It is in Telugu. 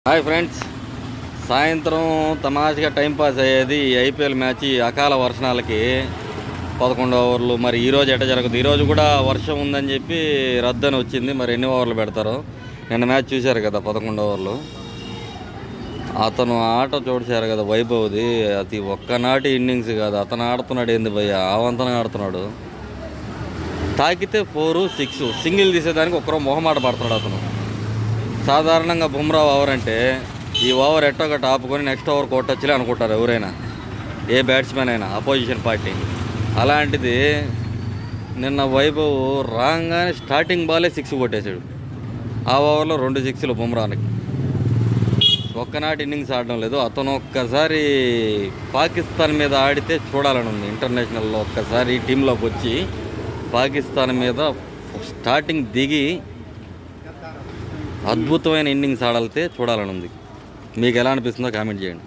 హాయ్ ఫ్రెండ్స్, సాయంత్రం తమాషగా టైంపాస్ అయ్యేది ఐపీఎల్ మ్యాచ్. అకాల వర్షాలకి 11 ఓవర్లు. మరి ఈరోజు ఎట్ట జరగదు. ఈరోజు కూడా వర్షం ఉందని చెప్పి రద్దని వచ్చింది. మరి ఎన్ని ఓవర్లు పెడతారో. నిన్న మ్యాచ్ చూశారు కదా, 11 ఓవర్లు. అతను ఆట చూసారు కదా, వైభవ్ది. అది ఒక్కనాటి ఇన్నింగ్స్ కాదు, అతను ఆడుతున్నాడు. ఏంది భయ్య, ఆవంతనం ఆడుతున్నాడు. తాకితే 4, 6 సింగిల్ తీసేదానికి ఒక్కరో మొహమాట పడుతున్నాడు అతను. సాధారణంగా బుమ్రా ఓవర్ అంటే ఈ ఓవర్ ఎట్టొకటి ఆపుకొని నెక్స్ట్ ఓవర్ కొట్టచ్చులే అనుకుంటారు ఎవరైనా, ఏ బ్యాట్స్మెన్ అయినా, అపోజిషన్ పార్టీ. అలాంటిది నిన్న వైభవ్ రాగానే స్టార్టింగ్ బాలే 6 కొట్టేశాడు. ఆ ఓవర్లో 2 6లు బుమ్రానికి. ఒక్కనాటి ఇన్నింగ్స్ ఆడడం లేదు. అతను ఒక్కసారి పాకిస్తాన్ మీద ఆడితే చూడాలని ఉంది. ఇంటర్నేషనల్లో ఒక్కసారి టీంలోకి వచ్చి పాకిస్తాన్ మీద స్టార్టింగ్ దిగి అద్భుతమైన ఇన్నింగ్స్ ఆడితే చూడాలని ఉంది. మీకు ఎలా అనిపిస్తుందో కామెంట్ చేయండి.